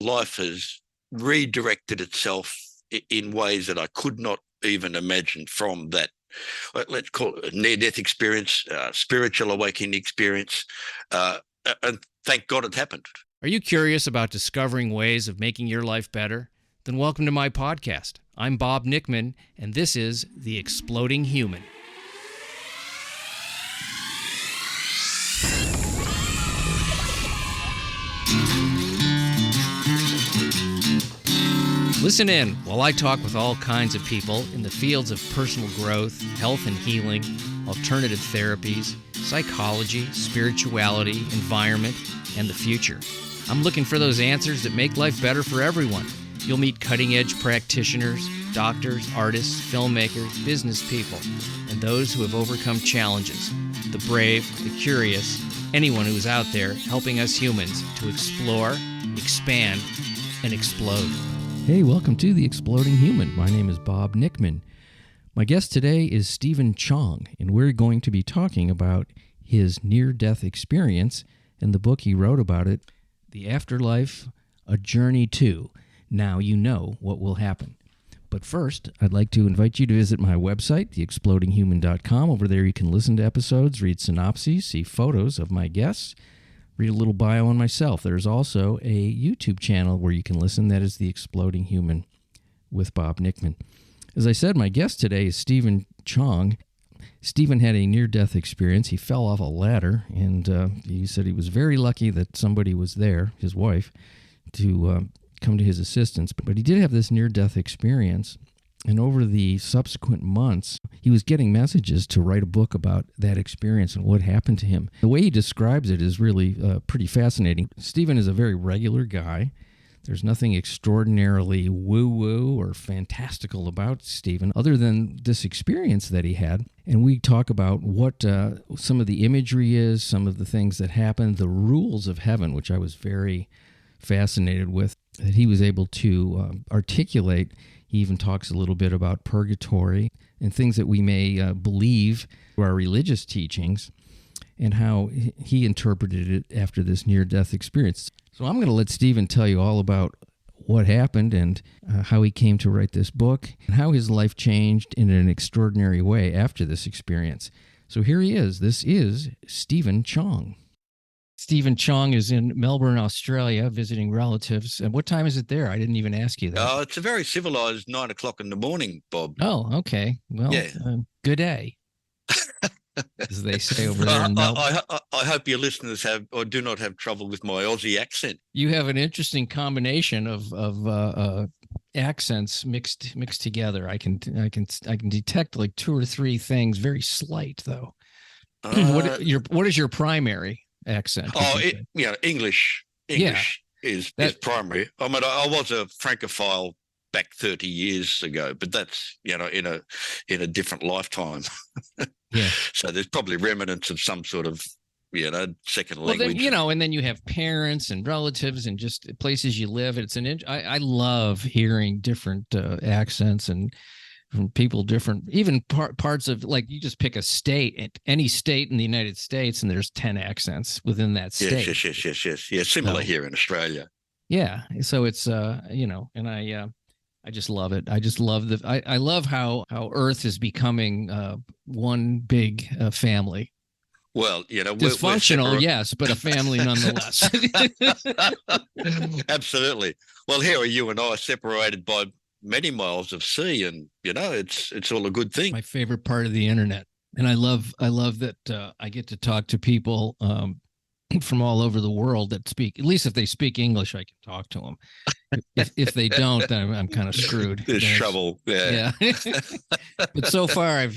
life has redirected itself in ways that I could not even imagine from that, let's call it a near-death experience, spiritual awakening experience, and thank God it happened. Are you curious about discovering ways of making your life better? Then welcome to my podcast. I'm Bob Nickman, and this is The Exploding Human. Listen in while I talk with all kinds of people in the fields of personal growth, health and healing, alternative therapies, psychology, spirituality, environment, and the future. I'm looking for those answers that make life better for everyone. You'll meet cutting-edge practitioners, doctors, artists, filmmakers, business people, and those who have overcome challenges. The brave, the curious, anyone who is out there helping us humans to explore, expand, and explode. Hey, welcome to The Exploding Human. My name is Bob Nickman. My guest today is Stepen Chong, and we're going to be talking about his near-death experience and the book he wrote about it, The Afterlife, A Journey to. Now you know what will happen. But first, I'd like to invite you to visit my website, theexplodinghuman.com. Over there you can listen to episodes, read synopses, see photos of my guests, read a little bio on myself. There's also a YouTube channel where you can listen. That is The Exploding Human with Bob Nickman. As I said, my guest today is Stepen Chong. Stepen had a near-death experience. He fell off a ladder, and he said he was very lucky that somebody was there, his wife, to come to his assistance. But he did have this near-death experience, and over the subsequent months, he was getting messages to write a book about that experience and what happened to him. The way he describes it is really pretty fascinating. Stepen is a very regular guy. There's nothing extraordinarily woo-woo or fantastical about Stepen other than this experience that he had. And we talk about what some of the imagery is, some of the things that happened, the rules of heaven, which I was very fascinated with, that he was able to articulate. He even talks a little bit about purgatory and things that we may believe through our religious teachings, and how he interpreted it after this near-death experience. So I'm going to let Stepen tell you all about what happened and how he came to write this book and how his life changed in an extraordinary way after this experience. So here he is. This is Stepen Chong. Stepen Chong is in Melbourne, Australia, visiting relatives. And what time is it there? I didn't even ask you that. It's a very civilized 9 o'clock in the morning, Bob. Oh, okay. Well, yeah. Good day, as they say over there in Melbourne. I hope your listeners have or do not have trouble with my Aussie accent. You have an interesting combination of accents mixed together. I can detect like two or three things, very slight though. What is your primary accent? English is primary. I mean, I was a Francophile back 30 years ago, but that's in a different lifetime. Yeah. So there's probably remnants of some sort of second language. Well, then, and then you have parents and relatives and just places you live. I love hearing different accents and from people different, even parts of, like, you just pick a state, any state in the United States, and there's 10 accents within that state. Yes. Yeah, similar here in Australia. Yeah. So it's, and I just love it. I just love I love how Earth is becoming one big family. Well, dysfunctional, yes, but a family nonetheless. Absolutely. Well, here are you and I separated by many miles of sea, and it's all a good thing. My favorite part of the internet, and I love that I get to talk to people from all over the world that speak. At least if they speak English, I can talk to them. If they don't, then I'm kind of screwed. There's trouble. Yeah. But so far, I've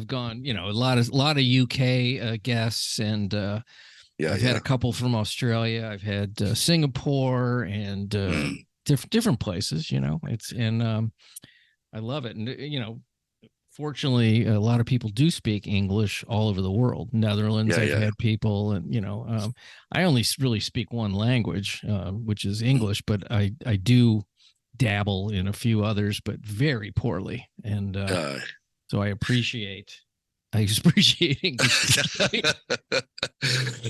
gone, a lot of UK guests, and I've had a couple from Australia. I've had Singapore and different places. I love it, and fortunately, a lot of people do speak English all over the world. Netherlands, I've had people, and I only really speak one language, which is English, but I do dabble in a few others, but very poorly. And so I appreciate English.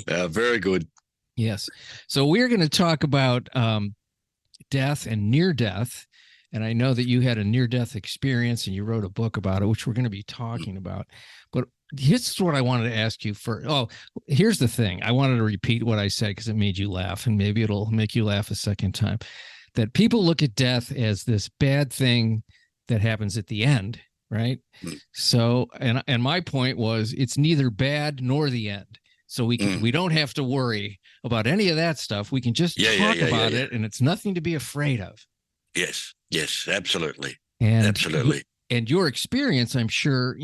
Very good. Yes. So we're going to talk about death and near death. And I know that you had a near death experience and you wrote a book about it, which we're going to be talking about. But here's what I wanted to ask you for. Oh, here's the thing. I wanted to repeat what I said because it made you laugh, and maybe it'll make you laugh a second time. That people look at death as this bad thing that happens at the end, right? So, and my point was, it's neither bad nor the end. So we don't have to worry about any of that stuff. We can just talk about it, and it's nothing to be afraid of. Yes, absolutely. And absolutely. And your experience, I'm sure,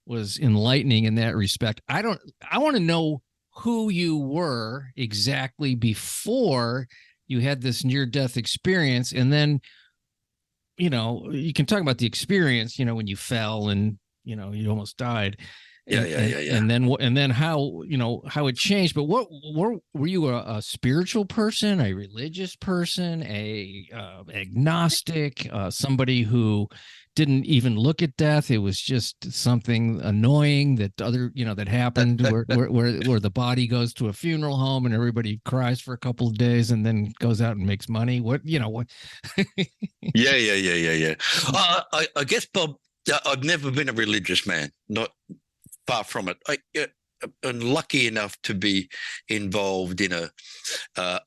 was enlightening in that respect. I want to know who you were exactly before you had this near-death experience. And then, you can talk about the experience, when you fell and, you almost died. And then how it changed. But what were you a spiritual person, a religious person, a agnostic, somebody who didn't even look at death? It was just something annoying that that happened where the body goes to a funeral home and everybody cries for a couple of days and then goes out and makes money. What? Yeah. I guess, Bob, I've never been a religious man. Not far from it. I'm lucky enough to be involved in a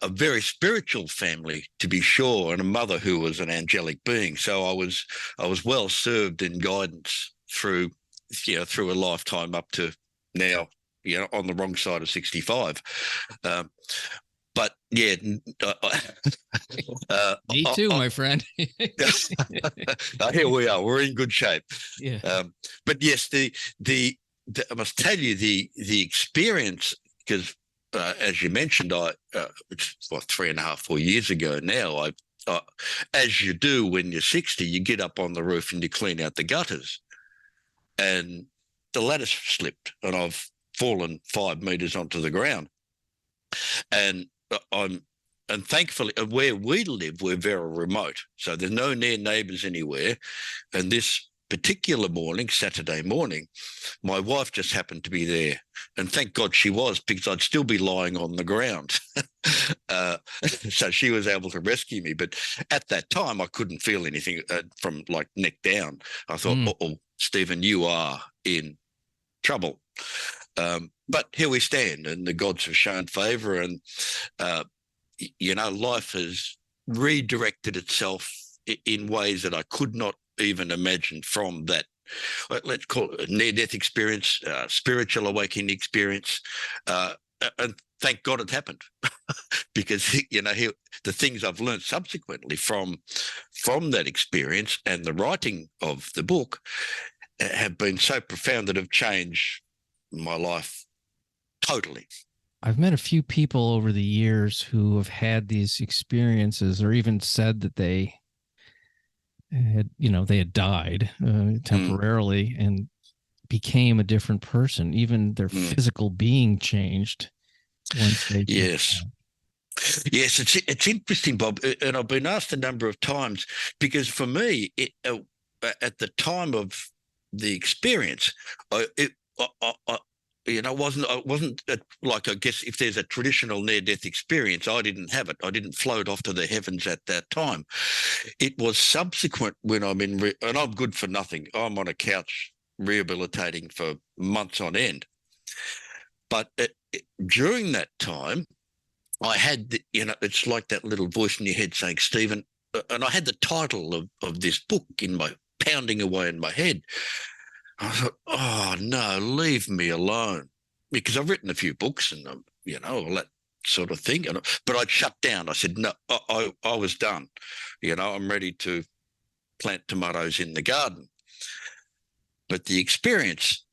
very spiritual family, to be sure, and a mother who was an angelic being. So I was well served in guidance through a lifetime up to now, on the wrong side of 65. But yeah, me too, my friend. Here we are. We're in good shape. Yeah. But yes, I must tell you the experience, because as you mentioned, it's 3.5, 4 years ago now. As you do when you're 60, you get up on the roof and you clean out the gutters, and the ladder slipped, and I've fallen 5 meters onto the ground, and thankfully where we live, we're very remote, so there's no near neighbours anywhere, and this particular morning, Saturday morning, my wife just happened to be there, and thank God she was, because I'd still be lying on the ground. So she was able to rescue me. But at that time, I couldn't feel anything from like neck down. I thought, oh, Stepen, you are in trouble. But here we stand, and the gods have shown favour, and life has redirected itself in ways that I could not even imagine from that, let's call it a near-death experience, spiritual awakening experience, and thank God it happened. Because the things I've learned subsequently from that experience and the writing of the book have been so profound that have changed my life totally. I've met a few people over the years who have had these experiences, or even said that they had died temporarily and became a different person. Even their physical being changed once they Yes, it's interesting, Bob, and I've been asked a number of times, because for me, at the time of the experience, I wasn't like, I guess if there's a traditional near-death experience, I didn't have it. I didn't float off to the heavens at that time. It was subsequent when I'm and I'm good for nothing. I'm on a couch rehabilitating for months on end. But during that time, I had, it's like that little voice in your head saying, Stepen, and I had the title of this book pounding away in my head. I thought, oh, no, leave me alone, because I've written a few books and, all that sort of thing. But I'd shut down. I said, no, I was done. I'm ready to plant tomatoes in the garden. But the experience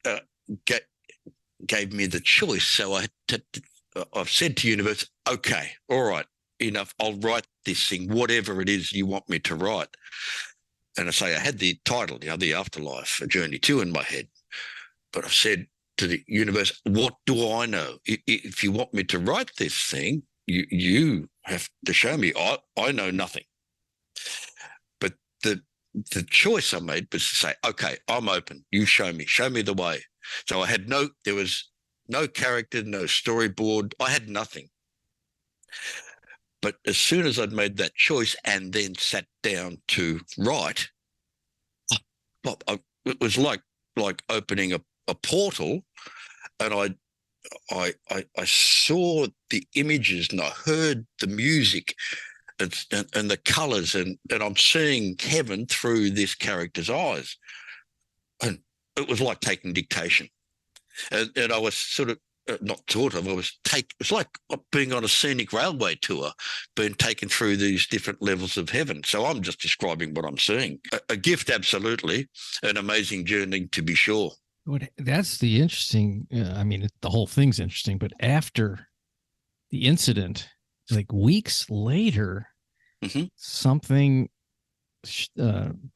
gave me the choice. So I've said to universe, okay, all right, enough. I'll write this thing, whatever it is you want me to write. And I say, I had the title, the Afterlife, A Journey To, in my head. But I've said to the universe, what do I know? If you want me to write this thing, you have to show me. I know nothing. But the choice I made was to say, okay, I'm open. You show me the way. So there was no character, no storyboard. I had nothing. But as soon as I'd made that choice and then sat down to write, it was like opening a portal, and I saw the images and I heard the music and the colours, and I'm seeing heaven through this character's eyes, and it was like taking dictation, and I was sort of. Not sort of, it's like being on a scenic railway tour, being taken through these different levels of heaven. So I'm just describing what I'm seeing. A gift, absolutely. An amazing journey, to be sure. That's the interesting, I mean, the whole thing's interesting, but after the incident, like weeks later, something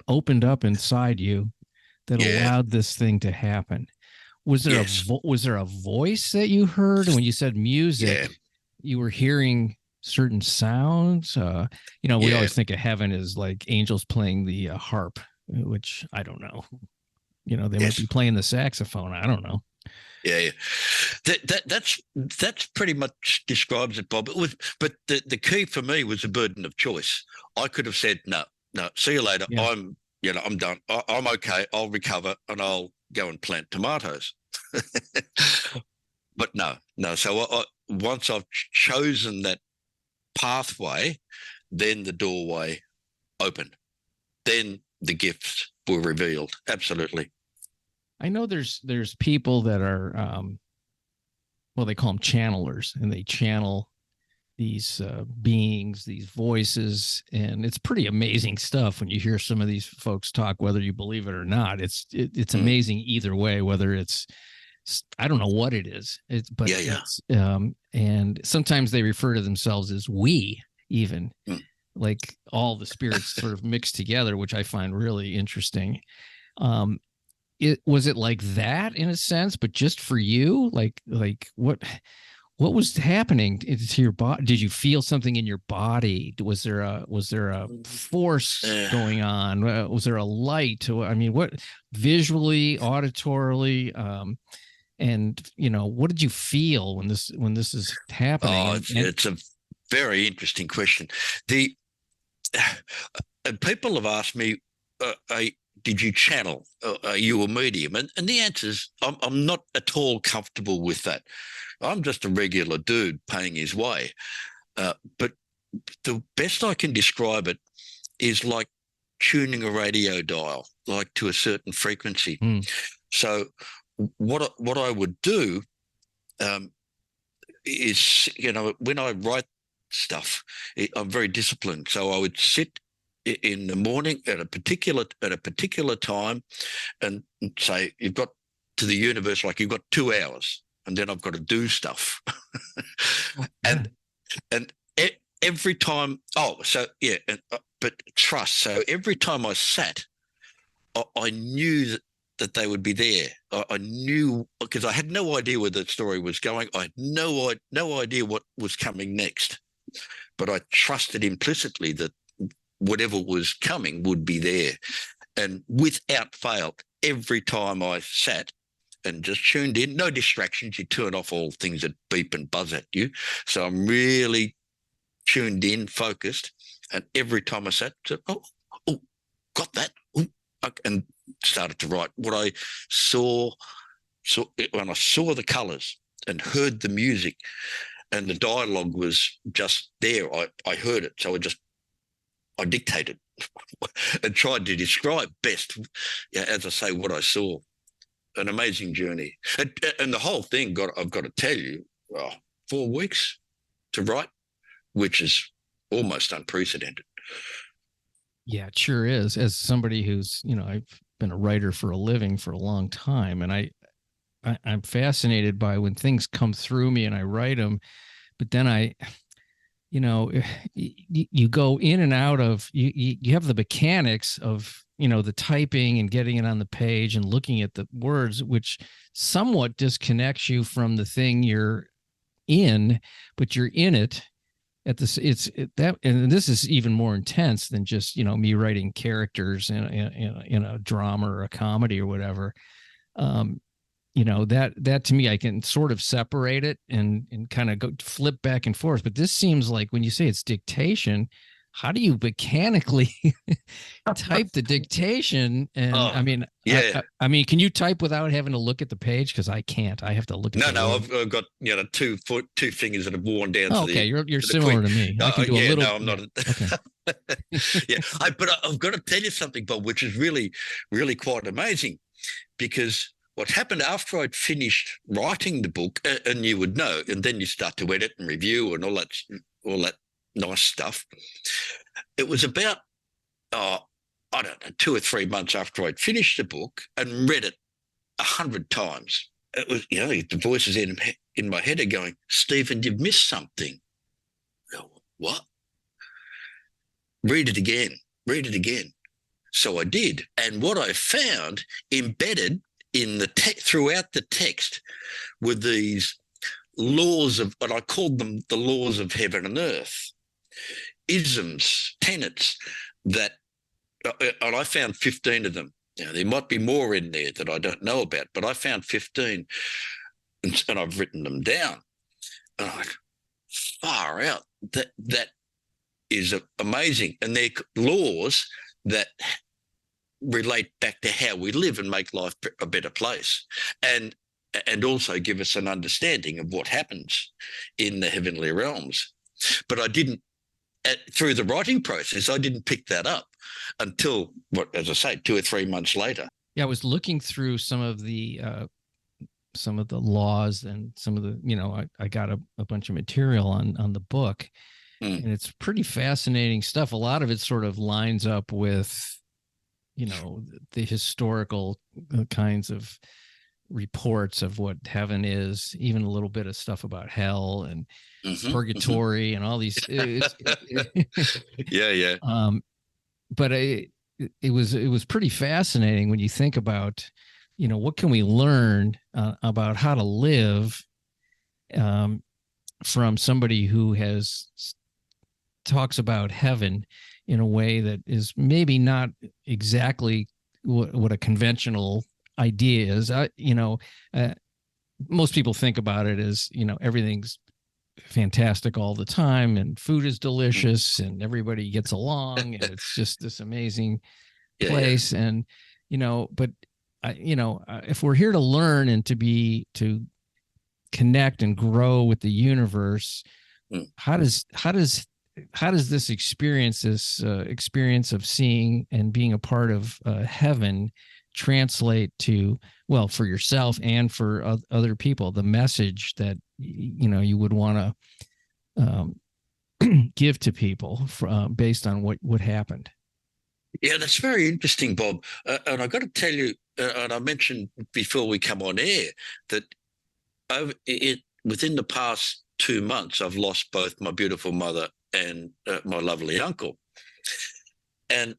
opened up inside you that allowed this thing to happen. Was there a voice that you heard? And when you said music, you were hearing certain sounds? We always think of heaven as like angels playing the harp, which I don't know. They might be playing the saxophone. I don't know. Yeah. That's pretty much describes it, Bob. But the key for me was a burden of choice. I could have said, no, see you later. Yeah. I'm done. I'm okay. I'll recover and I'll go and plant tomatoes. But no. So once I've chosen that pathway, then the doorway opened. Then the gifts were revealed. Absolutely. I know there's people that are, they call them channelers, and they channel these beings, these voices, and it's pretty amazing stuff when you hear some of these folks talk, whether you believe it or not. It's amazing either way, whether it's, I don't know what it is. It's and sometimes they refer to themselves as we, even like all the spirits sort of mixed together, which I find really interesting. Was it like that in a sense, but just for you? Like what was happening to your body? Did you feel something in your body? Was there a force going on? Was there a light? I mean, what visually, auditorily, and what did you feel when this is happening? Oh, it's a very interesting question. And people have asked me, did you channel? Are you a medium? And the answer is, I'm not at all comfortable with that. I'm just a regular dude paying his way. But the best I can describe it is like tuning a radio dial, like to a certain frequency. So what I would do is, when I write stuff, I'm very disciplined. So I would sit in the morning at a particular time and say, you've got to the universe, like you've got 2 hours. And then I've got to do stuff. and every time, but trust. So every time I sat, I knew that they would be there. I knew, because I had no idea where the story was going. I had no idea what was coming next. But I trusted implicitly that whatever was coming would be there. And without fail, every time I sat, and just tuned in, no distractions. You turn off all things that beep and buzz at you. So I'm really tuned in, focused. And every time I sat, got that. And started to write what I saw when I saw the colours and heard the music, and the dialogue was just there. I heard it. So I dictated and tried to describe best, as I say, what I saw. An amazing journey. And the whole thing I've got to tell you, 4 weeks to write, which is almost unprecedented. Yeah, it sure is. As somebody who's, I've been a writer for a living for a long time, and I'm fascinated by when things come through me and I write them, but then you go in and out of, you have the mechanics of, the typing and getting it on the page and looking at the words, which somewhat disconnects you from the thing you're in, but you're in it at this. And this is even more intense than just, me writing characters in a drama or a comedy or whatever. that to me, I can sort of separate it and kind of go flip back and forth. But this seems like when you say it's dictation, how do you mechanically type the dictation? And Oh, yeah. I mean, can you type without having to look at the page? Because I can't. I have to look at No, the no, word. I've got two fingers that have worn down Oh, to okay, the you're quick. similar to me. I can do a Yeah, little. no, I'm Yeah. not. Okay. Yeah, but I've got to tell you something, Bob, which is really, really quite amazing, because what happened after I'd finished writing the book, and you would know, and then you start to edit and review and all that nice stuff. It was about I don't know, 2 or 3 months after I'd finished the book and read it 100 times. It was, the voices in my head are going, Stepen, you've missed something. What? Read it again. Read it again. So I did. And what I found embedded in throughout the text were these laws of, and I called them the laws of heaven and earth, isms, tenets that, and I found 15 of them. There might be more in there that I don't know about, but I found 15, and I've written them down. And I'm like, far out. That is amazing. And they're laws that relate back to how we live and make life a better place, and also give us an understanding of what happens in the heavenly realms. But I didn't, through the writing process, I didn't pick that up until, as I say, 2 or 3 months later. Yeah, I was looking through some of the laws and some of the, I got a bunch of material on the book, and it's pretty fascinating stuff. A lot of it sort of lines up with, the historical kinds of reports of what heaven is, even a little bit of stuff about hell and purgatory and all these. Yeah. But it was pretty fascinating when you think about, what can we learn about how to live from somebody who talks about heaven in a way that is maybe not exactly what a conventional idea is. Most people think about it as, everything's fantastic all the time and food is delicious and everybody gets along and it's just this amazing place. Yeah. And, but if we're here to learn and to connect and grow with the universe, how does this experience of seeing and being a part of heaven translate to, well, for yourself and for other people, the message that you would want to give to people based on what happened? Yeah, that's very interesting, Bob. And I've got to tell you, and I mentioned before we come on air, that within the past 2 months, I've lost both my beautiful mother and my lovely uncle. And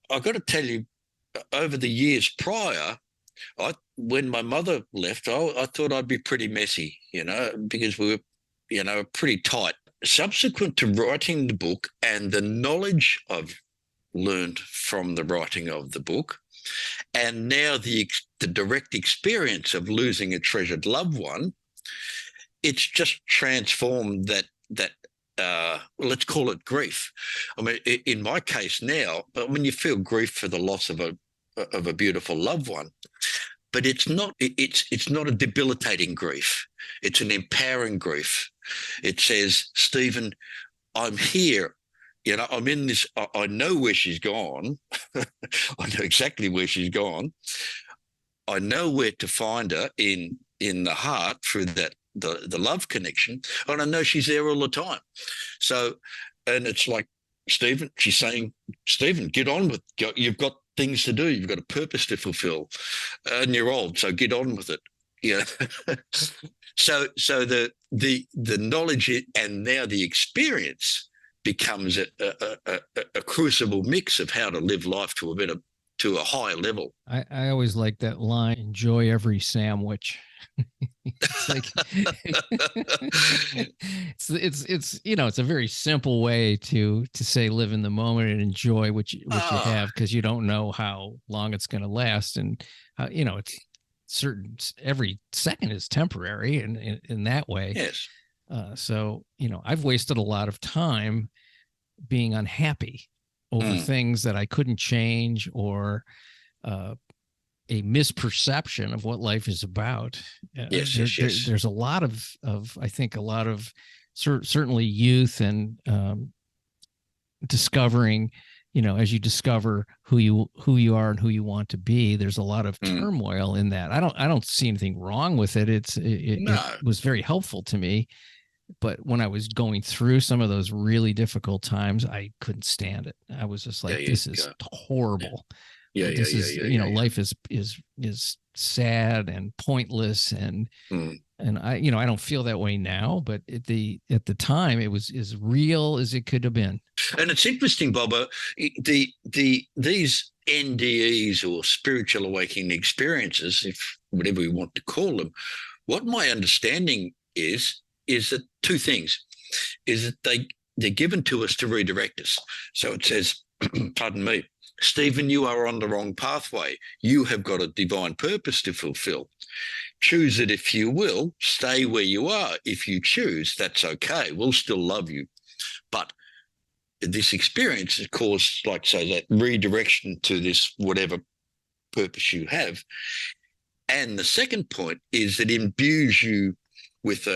I've got to tell you, over the years prior, when my mother left, I thought I'd be pretty messy, because we were, pretty tight. Subsequent to writing the book and the knowledge I've learned from the writing of the book, and now the direct experience of losing a treasured loved one, it's just transformed that let's call it grief. I mean, in my case now, when you feel grief for the loss of a beautiful loved one, but it's not a debilitating grief. It's an empowering grief. It says, Stepen, I'm here. I'm in this. I know where she's gone. I know exactly where she's gone. I know where to find her in the heart through that the love connection, and I know she's there all the time. So, and it's like, Stepen, she's saying, Stepen, get on with. You've got things to do. You've got a purpose to fulfill, and you're old, so get on with it. So the knowledge and now the experience becomes a crucible mix of how to live life to a higher level. I always like that line, enjoy every sandwich. It's like it's a very simple way to say live in the moment and enjoy what you have, because you don't know how long it's going to last, and it's every second is temporary in that way. Yes. So, I've wasted a lot of time being unhappy over things that I couldn't change, or a misperception of what life is about. Yes. There's a lot of I think a lot of certainly youth and discovering, as you discover who you are and who you want to be, there's a lot of turmoil in that. I don't see anything wrong with it. It was very helpful to me. But when I was going through some of those really difficult times, I couldn't stand it. I was just like, this is horrible. This is life is sad and pointless, and I don't feel that way now, but at the time it was as real as it could have been. And it's interesting, Bobo, these NDEs, or spiritual awakening experiences, if whatever we want to call them, what my understanding is that two things, is that they're given to us to redirect us. So it says, pardon me, Stepen, you are on the wrong pathway. You have got a divine purpose to fulfill. Choose it if you will. Stay where you are. If you choose, that's okay. We'll still love you. But this experience has caused, like, say, that redirection to this whatever purpose you have. And the second point is that it imbues you with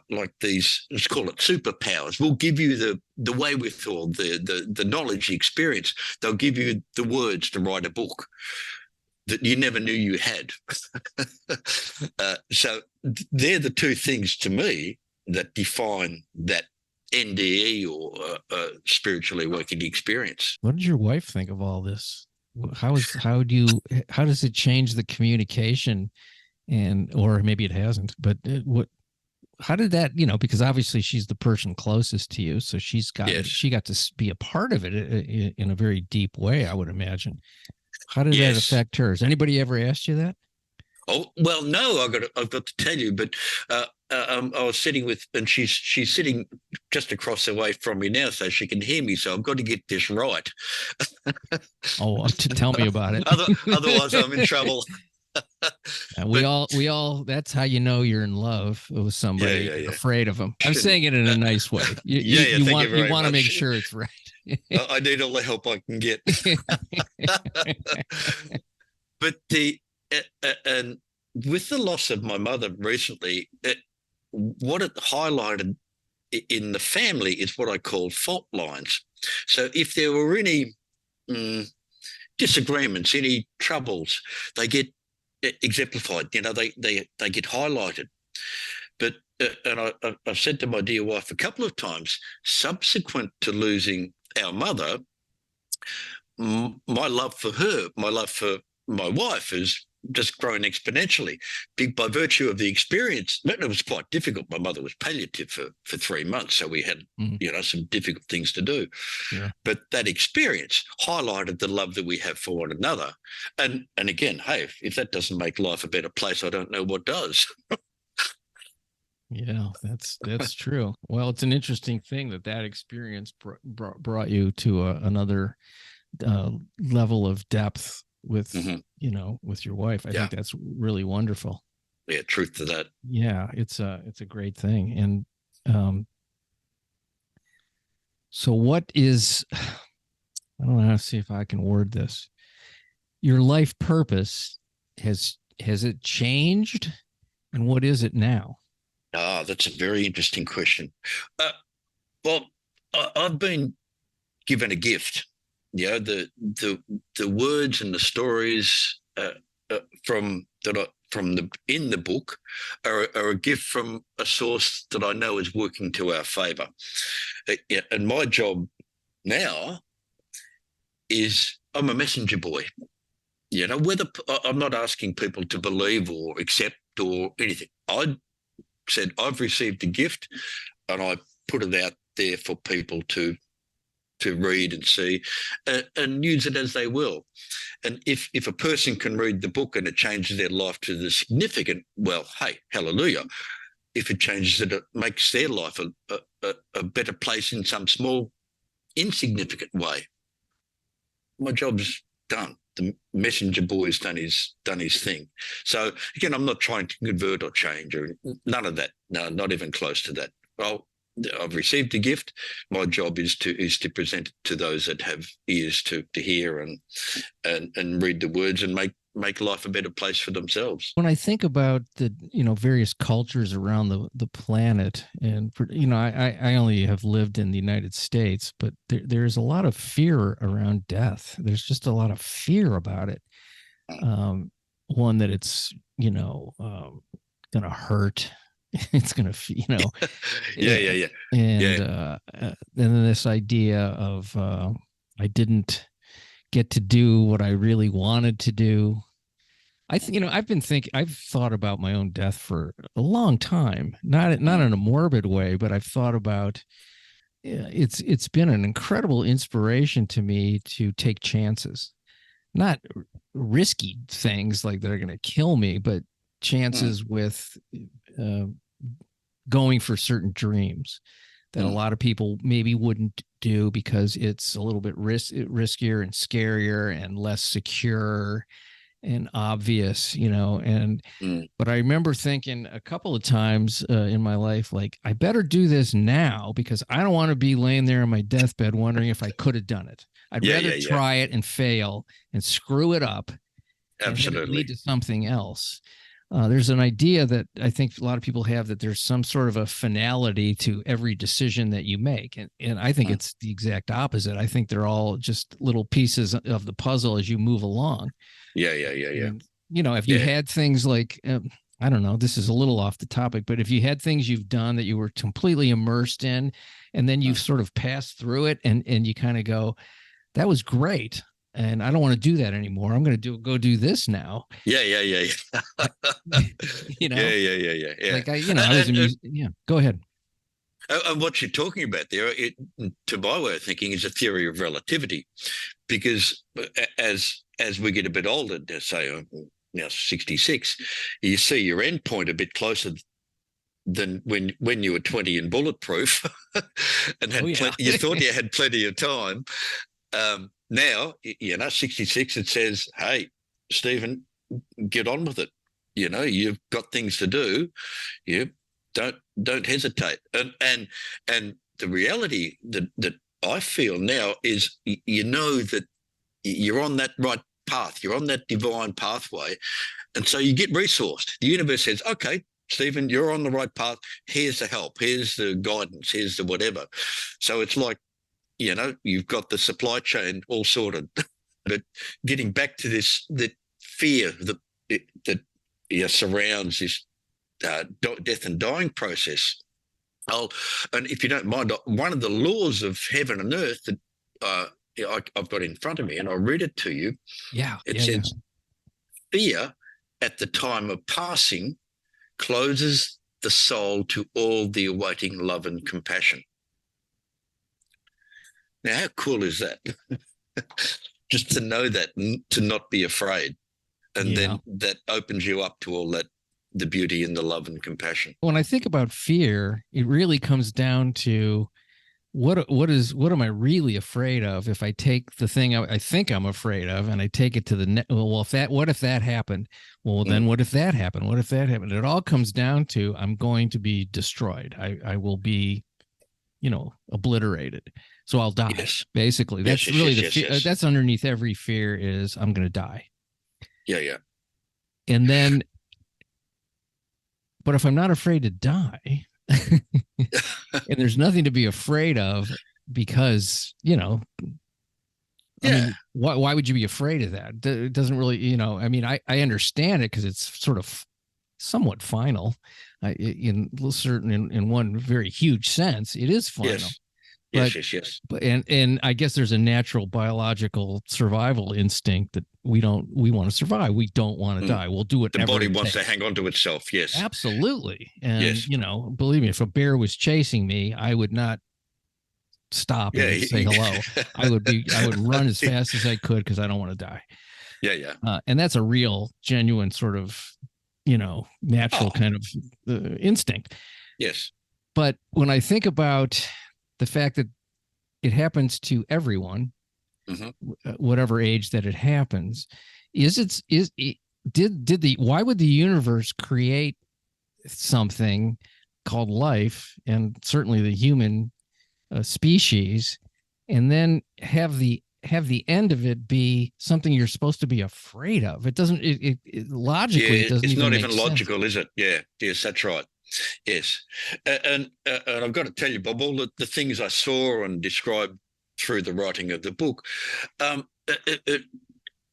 like these, let's call it superpowers. We'll give you the wherewithal, the knowledge, the experience. They'll give you the words to write a book that you never knew you had. So they're the two things to me that define that NDE, or spiritually awakening experience. What did your wife think of all this? How does it change the communication, or maybe it hasn't, but how did that, because obviously she's the person closest to you, so she got to be a part of it in a very deep way, I would imagine. How did that affect her? Has anybody ever asked you that? Oh, well, no, I've got to tell you, but I was sitting with, and she's sitting just across the way from me now, so she can hear me. So I've got to get this right. Oh, tell me about it. Otherwise, I'm in trouble. We all. That's how you know you're in love with somebody. Afraid of them. I'm saying it in a nice way. You want to make sure it's right. I need all the help I can get. But and with the loss of my mother recently, what it highlighted in the family is what I call fault lines. So if there were any disagreements, any troubles, they get exemplified. They get highlighted. But and I've said to my dear wife a couple of times, subsequent to losing our mother, my love for her, my love for my wife has just grown exponentially by virtue of the experience. It was quite difficult. My mother was palliative for 3 months, so we had some difficult things to do. Yeah. But that experience highlighted the love that we have for one another. And again, hey, if that doesn't make life a better place, I don't know what does. Yeah, that's true. Well, it's an interesting thing that experience brought you to another level of depth with with your wife. I think that's really wonderful. Yeah, truth to that. Yeah, it's a great thing. And so what is, I don't know how to see if I can word this. Your life purpose, has it changed, and what is it now? That's a very interesting question. Well, I've been given a gift. The words and the stories in the book are a gift from a source that I know is working to our favour. And my job now is I'm a messenger boy. Whether I'm not asking people to believe or accept or anything. I said I've received a gift, and I put it out there for people to read and see and use it as they will. And if a person can read the book and it changes their life to the significant, well, hey, hallelujah. If it changes it makes their life a better place in some small, insignificant way, my job's done. the messenger boy's done his thing. So again, I'm not trying to convert or change or none of that. No, not even close to that. Well, I've received a gift. My job is to present it to those that have ears to hear and read the words and make life a better place for themselves. When I think about the various cultures around the planet, and I only have lived in the United States, but there's a lot of fear around death. There's just a lot of fear about it. One that it's gonna hurt. It's gonna yeah. And then this idea of I didn't get to do what I really wanted to do. I've thought about my own death for a long time, not in a morbid way, but I've thought about it's been an incredible inspiration to me to take chances, not risky things like that are going to kill me, but chances with going for certain dreams that a lot of people maybe wouldn't do because it's a little bit riskier and scarier and less secure and obvious, but I remember thinking a couple of times in my life, like, I better do this now because I don't want to be laying there on my deathbed wondering if I could have done it. I'd rather try it and fail and screw it up. Absolutely. And lead to something else. There's an idea that I think a lot of people have that there's some sort of a finality to every decision that you make. And I think it's the exact opposite. I think they're all just little pieces of the puzzle as you move along. Yeah. And, if you had things like, I don't know, this is a little off the topic, but if you had things you've done that you were completely immersed in, and then you've sort of passed through it and you kind of go, that was great. And I don't want to do that anymore. I'm going to go do this now. Yeah. Yeah. Like I was go ahead. And what you're talking about there, to my way of thinking, is a theory of relativity, because as we get a bit older, say now 66, you see your end point a bit closer than when you were 20 and bulletproof, and you thought you had plenty of time. Now, 66, it says, hey, Stepen, get on with it. You've got things to do. You don't hesitate. And the reality that I feel now is, that you're on that right path. You're on that divine pathway. And so you get resourced. The universe says, okay, Stepen, you're on the right path. Here's the help. Here's the guidance. Here's the whatever. So it's like, you've got the supply chain all sorted. But getting back to the fear that surrounds this death and dying process. And if you don't mind, one of the laws of heaven and earth that I've got in front of me, and I'll read it to you. Yeah. It says, fear at the time of passing closes the soul to all the awaiting love and compassion. Now, how cool is that? Just to know that, to not be afraid. And then that opens you up to all that, the beauty and the love and compassion. When I think about fear, it really comes down to what am I really afraid of? If I take the thing I think I'm afraid of and I take it to the what if that happened? Well, then what if that happened? What if that happened? It all comes down to, I'm going to be destroyed. I will be, obliterated. So I'll die. Yes. Basically, that's really the fear. That's underneath every fear is I'm going to die. Yeah. And then, but if I'm not afraid to die, and there's nothing to be afraid of, because, I mean, why would you be afraid of that? It doesn't really, I understand it because it's sort of somewhat final. In one very huge sense, it is final. Yes. But and I guess there's a natural biological survival instinct that we want to survive. We don't want to die. We'll do whatever. The body wants to hang on to itself. Yes, absolutely. And believe me, if a bear was chasing me, I would not stop and say hello. I would run as fast as I could because I don't want to die. Yeah. And that's a real, genuine sort of, natural kind of instinct. Yes. But when I think about the fact that it happens to everyone, whatever age that it happens. Why would the universe create something called life, and certainly the human species, and then have the end of it be something you're supposed to be afraid of? It doesn't, logically, it doesn't it's even not make even sense. logical, is it? Yes, that's right. Yes, and I've got to tell you, Bob, all the things I saw and described through the writing of the book, it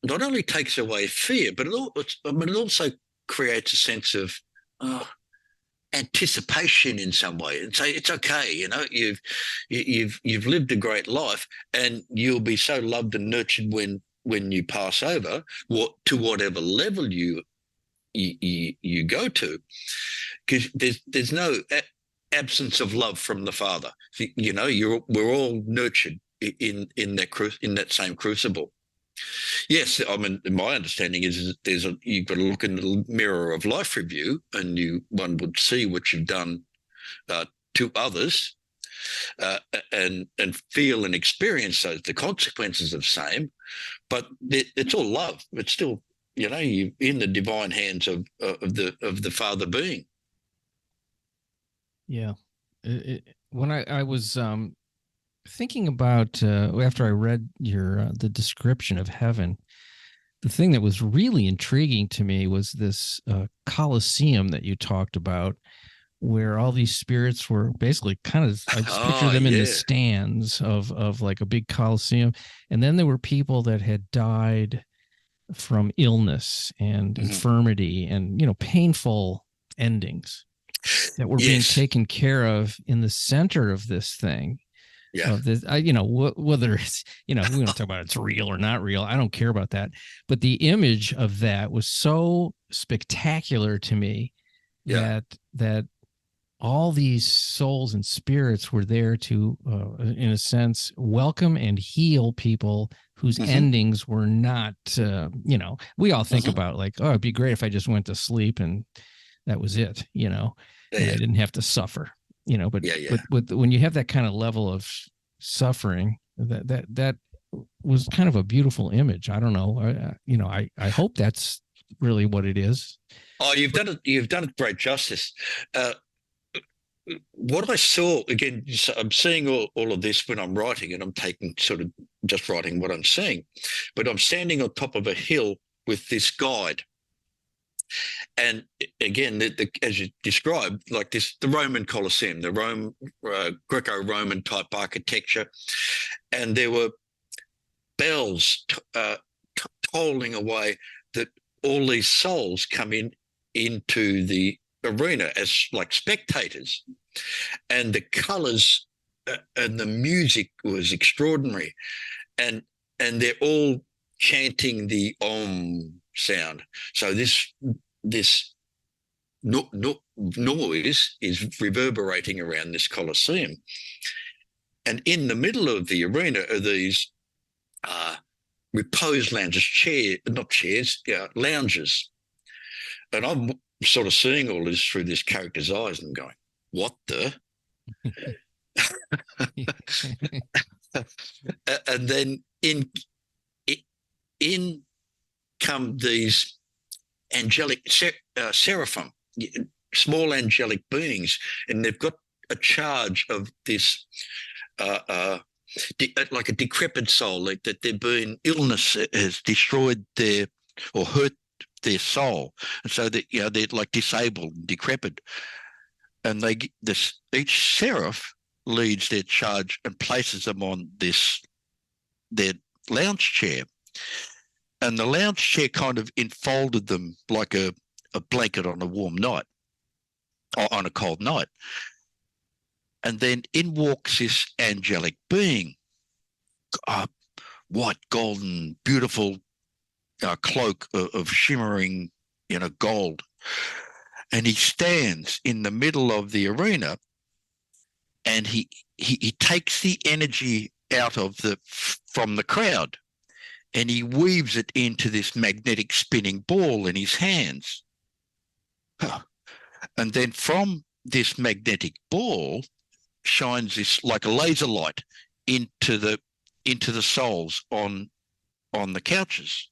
not only takes away fear, but it also creates a sense of uh, anticipation in some way, and say it's okay. You've lived a great life, and you'll be so loved and nurtured when you pass over, to whatever level you go to, because there's no absence of love from the Father. We're all nurtured in that same crucible. Yes, I mean, my understanding is that you've got to look in the mirror of life review, and one would see what you've done to others, and feel and experience the consequences of same. But it's all love. It's still, you in the divine hands of the Father being. Yeah. When I was thinking about, after I read the description of heaven, the thing that was really intriguing to me was this Colosseum that you talked about, where all these spirits were basically kind of, I just picture them in the stands of like a big Colosseum. And then there were people that had died from illness and infirmity and, painful endings that were being taken care of in the center of this thing. Yeah. Of this, whether it's, we don't talk about it's real or not real. I don't care about that. But the image of that was so spectacular to me that all these souls and spirits were there to, in a sense, welcome and heal people whose endings were not, we all think about like, oh, it'd be great if I just went to sleep and that was it, and I didn't have to suffer. But when you have that kind of level of suffering, that was kind of a beautiful image. I don't know. I hope that's really what it is. Oh, you've done it. You've done it great justice. What I saw, again, I'm seeing all of this when I'm writing, and I'm taking sort of just writing what I'm seeing, but I'm standing on top of a hill with this guide. And again, as you described, like this, the Roman Colosseum, the Greco-Roman type architecture, and there were bells tolling away that all these souls come into the arena as like spectators, and the colours and the music was extraordinary, and they're all chanting the Om sound. So this noise is reverberating around this Colosseum, and in the middle of the arena are these repose lounges, lounges, and I'm sort of seeing all this through this character's eyes and going, what the? And then in come these angelic seraphim, small angelic beings, and they've got a charge of this like a decrepit soul, like that illness has destroyed or hurt their soul, and so that they're like disabled and decrepit, and each seraph leads their charge and places them on their lounge chair, and the lounge chair kind of enfolded them like a blanket on a warm night, or on a cold night. And then in walks this angelic being, white, golden, beautiful cloak of shimmering, gold. And he stands in the middle of the arena, and he takes the energy out from the crowd, and he weaves it into this magnetic spinning ball in his hands. And then from this magnetic ball shines this like a laser light into the into the souls on the couches.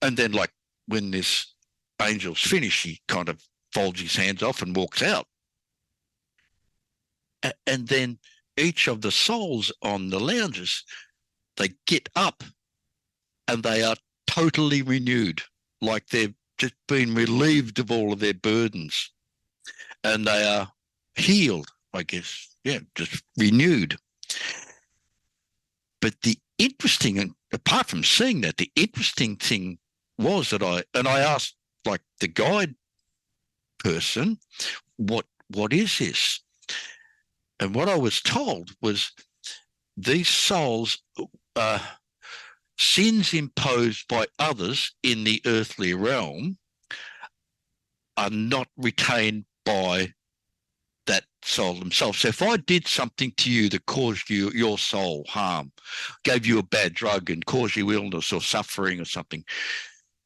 And then, like, when this angel's finished, he kind of folds his hands off and walks out. And then each of the souls on the lounges, they get up and they are totally renewed, like they've just been relieved of all of their burdens. And they are healed, I guess. Yeah, just renewed. But the interesting, and apart from seeing that, the interesting thing was that I asked, like, the guide person, what is this? And what I was told was these souls, sins imposed by others in the earthly realm, are not retained by that soul themselves. So if I did something to you that caused your soul harm, gave you a bad drug and caused you illness or suffering or something,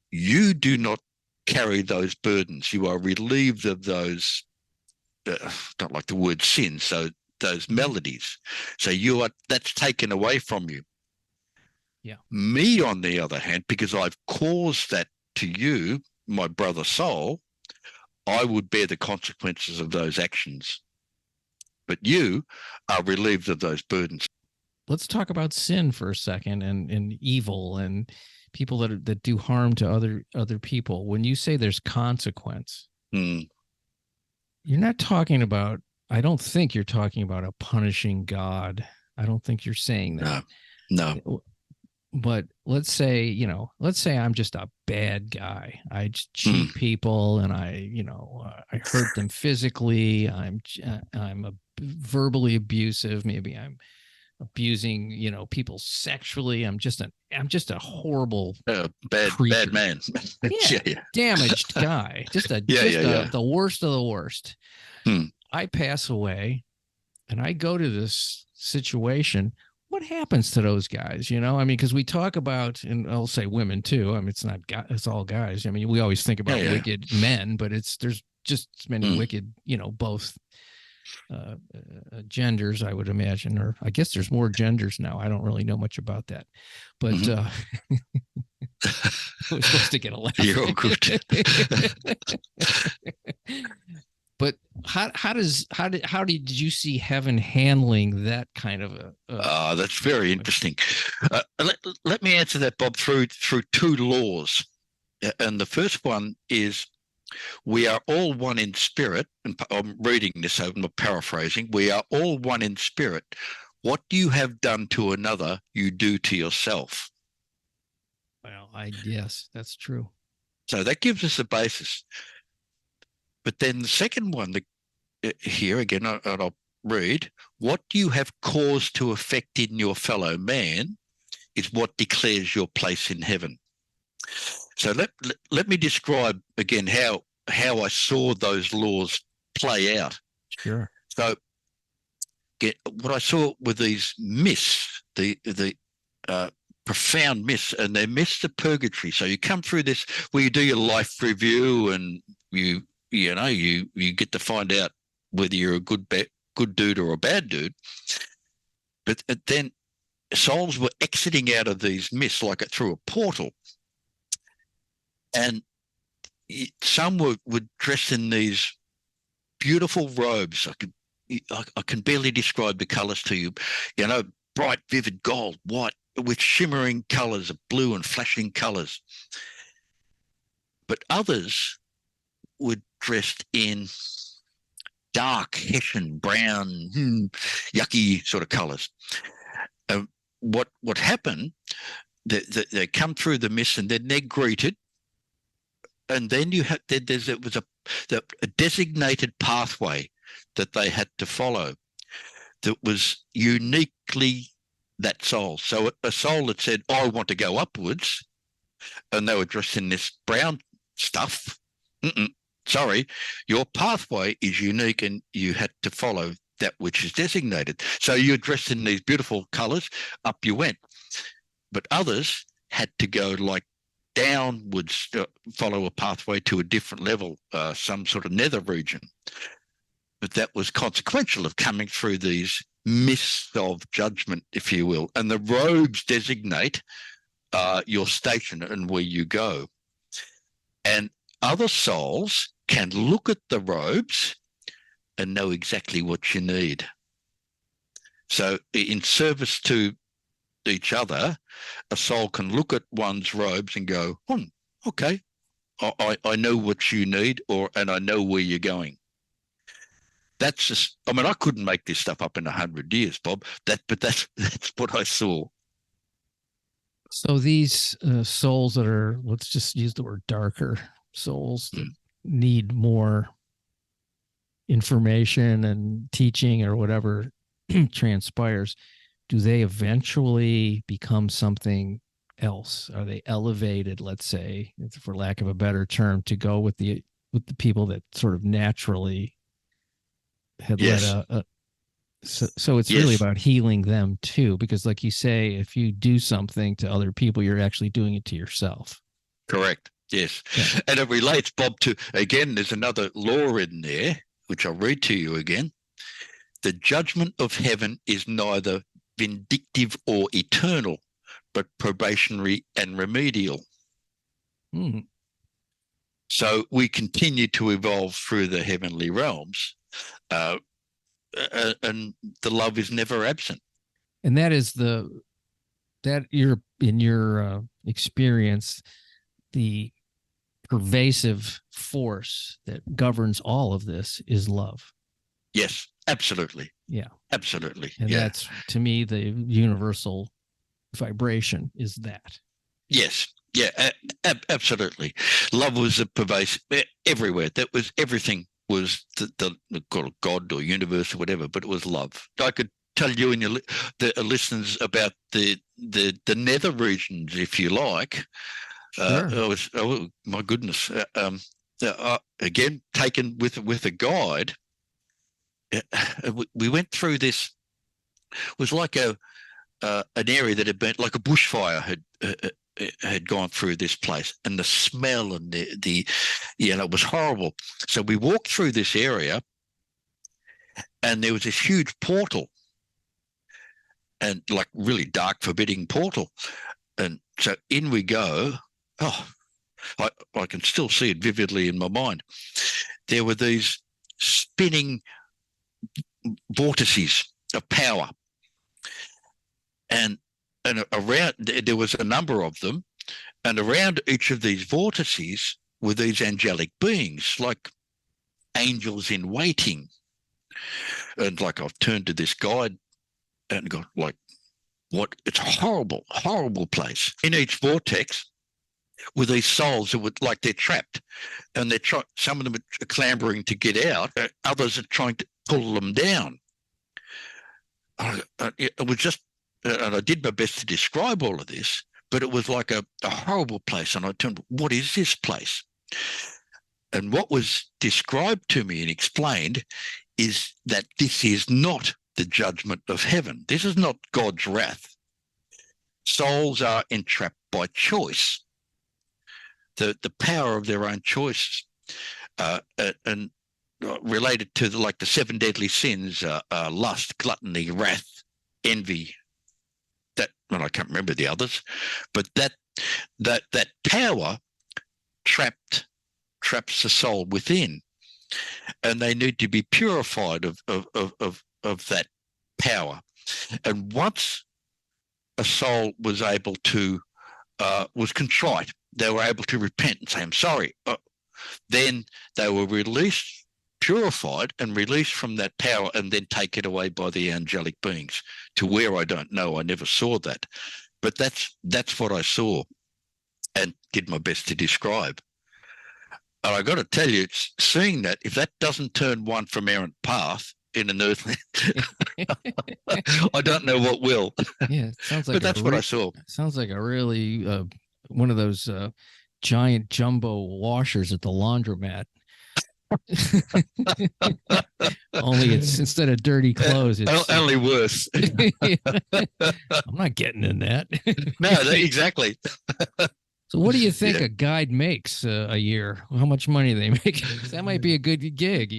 you do not carry those burdens. You are relieved of those, don't like the word sin, so those melodies. So that's taken away from you. Yeah. Me, on the other hand, because I've caused that to you, my brother soul, I would bear the consequences of those actions. But you are relieved of those burdens. Let's talk about sin for a second, and evil and people that do harm to other people. When you say there's consequence, you're not talking about, I don't think you're talking about a punishing God. I don't think you're saying that. No. But let's say I'm just a bad guy. I just cheat people, and I hurt them physically. I'm verbally abusive. Maybe I'm abusing, people sexually. I'm just a horrible bad man. Yeah. Damaged guy. The worst of the worst. I pass away and I go to this situation. What happens to those guys? Because we talk about, and I'll say women too. It's all guys. We always think about wicked men, but there's just as many wicked, both genders, I would imagine, or I guess there's more genders now. I don't really know much about that, but I was supposed to get a laugh. You're all good. But how did you see heaven handling that kind of a? That's very interesting. Let me answer that, Bob, through two laws, and the first one is we are all one in spirit. And I'm reading this, I'm paraphrasing. We are all one in spirit. What you have done to another, you do to yourself. Well, I guess that's true. So that gives us a basis. But then the second one, here again, I'll read, what you have caused to affect in your fellow man is what declares your place in heaven. So let me describe again how I saw those laws play out. Sure. So what I saw with these myths, the profound myths, and they're myths of purgatory. So you come through this where you do your life review, and you get to find out whether you're a good dude or a bad dude. But then souls were exiting out of these myths like it through a portal. And some were dressed in these beautiful robes. I can barely describe the colors to you. Bright, vivid gold, white, with shimmering colors of blue and flashing colors. But others were dressed in dark Hessian, brown, yucky sort of colors. What happened? They come through the mist, and then they're greeted. And then there was a designated pathway that they had to follow that was uniquely that soul. So a soul that said, I want to go upwards, and they were dressed in this brown stuff. Sorry, your pathway is unique, and you had to follow that which is designated. So you're dressed in these beautiful colors, up you went. But others had to go like downwards, follow a pathway to a different level, some sort of nether region. But that was consequential of coming through these mists of judgment, if you will, and the robes designate your station and where you go. And other souls can look at the robes and know exactly what you need. So in service to each other, a soul can look at one's robes and go, okay, I know what you need, and I know where you're going. That's just, I mean, I couldn't make this stuff up in 100 years, Bob. But that's what I saw. So these souls that are, let's just use the word darker souls that need more information and teaching or whatever transpires, do they eventually become something else? Are they elevated, let's say, for lack of a better term, to go with the people that sort of naturally had led so it's really about healing them too, because like you say, if you do something to other people, you're actually doing it to yourself. Correct. Yes. Yeah. And it relates, Bob, to, again, there's another law in there, which I'll read to you again. The judgment of heaven is neither vindictive or eternal, but probationary and remedial. So we continue to evolve through the heavenly realms, and the love is never absent. And that is that you're in your experience, the pervasive force that governs all of this is love. Yes, absolutely. Yeah, absolutely. And that's, to me, the universal vibration is that. Yes. Yeah, absolutely. Love was a pervasive everywhere. That was everything. Was the call it God or universe or whatever, but it was love. I could tell you and the listeners about the nether regions, if you like. Sure. My goodness. Again, taken with a guide. We went through this. It was like an area that had been like a bushfire had gone through this place, and the smell and the it was horrible. So we walked through this area, and there was this huge portal, and like really dark, forbidding portal. And so in we go. Oh, I can still see it vividly in my mind. There were these spinning vortices of power, and around there was a number of them, and around each of these vortices were these angelic beings, like angels in waiting. And like I've turned to this guide and got like, what? It's a horrible, horrible place. In each vortex were these souls that were like they're trapped, and some of them are clambering to get out. Others are trying to pull them down. It was just. And I did my best to describe all of this, but it was like a horrible place. And I turned, what is this place? And what was described to me and explained is that this is not the judgment of heaven. This is not God's wrath. Souls are entrapped by choice, the power of their own choices, and related to the 7 deadly sins, lust, gluttony, wrath, envy. And I can't remember the others, but that power traps the soul within, and they need to be purified of that power. And once a soul was able to was contrite, they were able to repent and say, "I'm sorry." Then they were released, purified, and released from that power, and then taken away by the angelic beings to where I don't know. I never saw that, but that's what I saw and did my best to describe. And I got to tell you, it's seeing that, if that doesn't turn one from errant path in an earthly, I don't know what will. Yeah, sounds like. But that's what I saw. Sounds like a really one of those giant jumbo washers at the laundromat. Only it's instead of dirty clothes, it's only worse. I'm not getting in that. No, exactly. So what do you think a guide makes a year? How much money they make? That might be a good gig,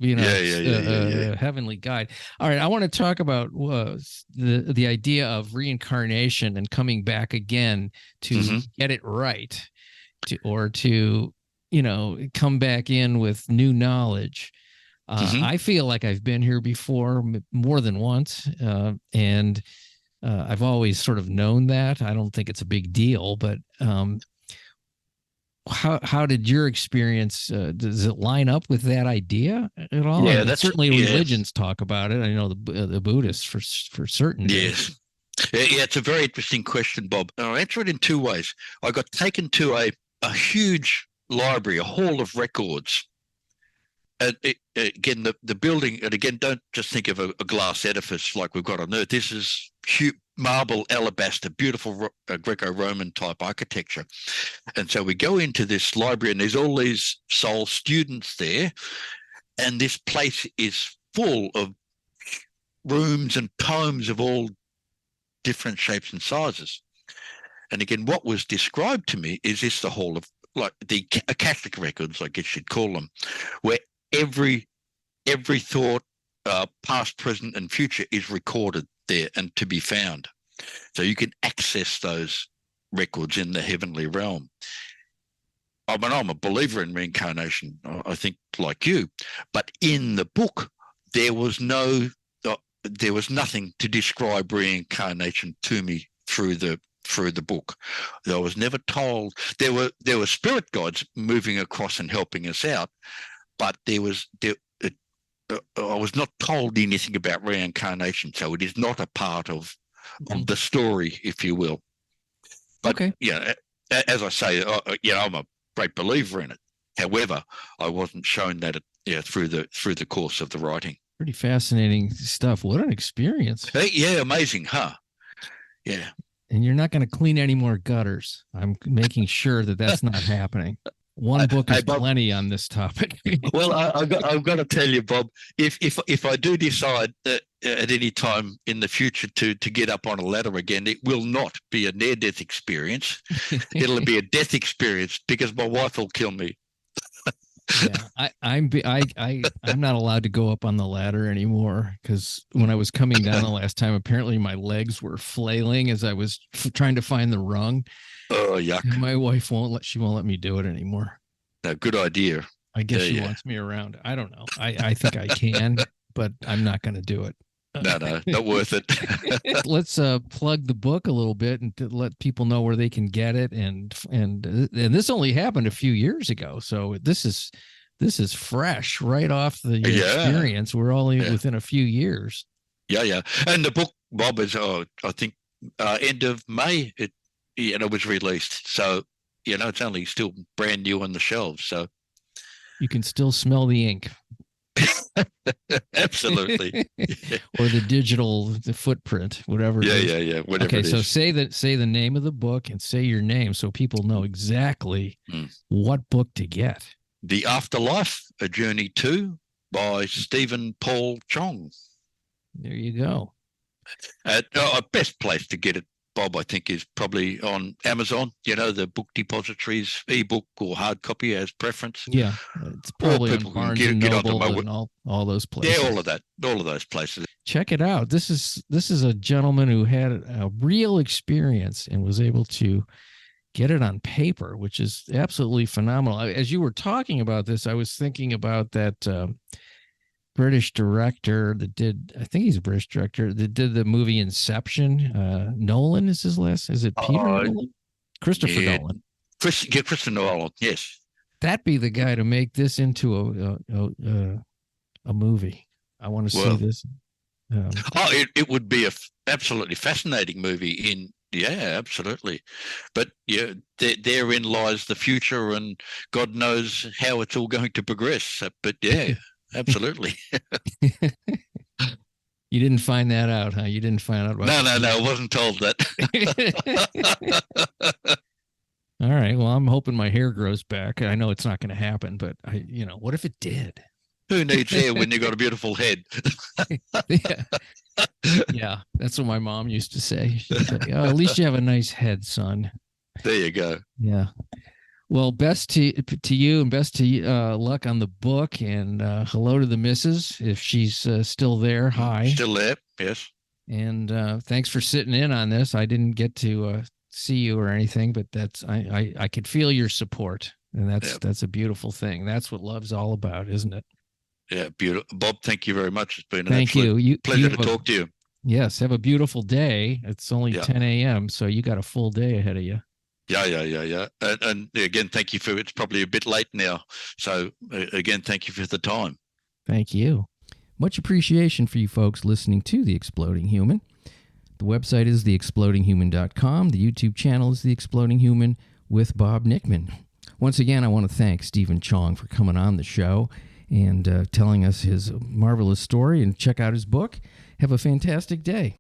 heavenly guide. All right, I want to talk about the idea of reincarnation and coming back again to get it right, to come back in with new knowledge. I feel like I've been here before more than once, and I've always sort of known that. I don't think it's a big deal, but how did your experience? Does it line up with that idea at all? Yeah, I mean, certainly religions talk about it. I know the Buddhists for certain. Yes. Yeah, it's a very interesting question, Bob. I'll answer it in two ways. I got taken to a huge library, a hall of records. And again, the building, and again, don't just think of a glass edifice like we've got on Earth. This is marble, alabaster, beautiful Greco-Roman type architecture. And so we go into this library, and there's all these soul students there, and this place is full of rooms and tomes of all different shapes and sizes. And again, what was described to me is this the hall of, like, the Akashic records, I guess you'd call them, where every thought, past, present, and future is recorded there and to be found. So you can access those records in the heavenly realm. I mean, I'm a believer in reincarnation, I think, like you, but in the book there was nothing to describe reincarnation to me through the book. I was never told. There were spirit guides moving across and helping us out, but I was not told anything about reincarnation, so it is not a part of the story, if you will. But as I say, I'm a great believer in it. However, I wasn't shown that through the course of the writing. Pretty fascinating stuff. What an experience! Yeah, amazing, huh? Yeah. And you're not going to clean any more gutters. I'm making sure that that's not happening. One book is plenty on this topic. Well, I've got to tell you, Bob, if I do decide that at any time in the future to get up on a ladder again, it will not be a near-death experience. It'll be a death experience because my wife will kill me. Yeah, I'm not allowed to go up on the ladder anymore because when I was coming down the last time, apparently my legs were flailing as I was trying to find the rung. Oh, yuck! And my wife won't let me do it anymore. No, good idea. I guess she wants me around. I don't know. I think I can, but I'm not going to do it. No, not worth it. Let's plug the book a little bit and to let people know where they can get it. And this only happened a few years ago, so this is fresh right off the experience. We're only within a few years. Yeah. And the book, Bob, is I think end of May. It was released, so it's only still brand new on the shelves. So you can still smell the ink. Absolutely. Or the footprint, whatever it is. Yeah. Whatever. Okay, so say the name of the book and say your name so people know exactly what book to get. The Afterlife, A Journey To, by Stepen Paul Chong. There you go. Our best place to get it, Bob, I think, is probably on Amazon, the book depositories, ebook or hard copy as preference. Yeah, it's probably on Barnes and Noble and all those places. Yeah, all of those places. Check it out. This is a gentleman who had a real experience and was able to get it on paper, which is absolutely phenomenal. As you were talking about this, I was thinking about that British director that did, I think he's a British director that did the movie Inception. Nolan is his last. Is it Peter Nolan? Christopher Nolan. Christopher Nolan. Yes. That'd be the guy to make this into a movie. I want to see this. It would be a absolutely fascinating movie. Absolutely. But therein lies the future, and God knows how it's all going to progress. But absolutely. You didn't find that out, huh? You didn't find out about No, I wasn't told that. All right. Well, I'm hoping my hair grows back. I know it's not going to happen, but what if it did? Who needs hair when you got a beautiful head? Yeah, that's what my mom used to say. She'd say, at least you have a nice head, son. There you go. Yeah. Well, best to you, and best to luck on the book, and hello to the missus if she's still there. Hi, Still there? Yes. and thanks for sitting in on this. I didn't get to see you or anything, but I could feel your support, and Yeah. that's a beautiful thing. That's what love's all about, isn't it? Yeah. Beautiful. Bob, thank you very much. It's been an Thank absolute you. You pleasure to have a talk to you. yes, have a beautiful day. It's only Yeah. 10 a.m., so you got a full day ahead of you. Yeah. And again, thank you for it's probably a bit late now. So again, thank you for the time. Thank you. Much appreciation for you folks listening to The Exploding Human. The website is theexplodinghuman.com. The YouTube channel is The Exploding Human with Bob Nickman. Once again, I want to thank Stepen Chong for coming on the show and telling us his marvelous story, and check out his book. Have a fantastic day.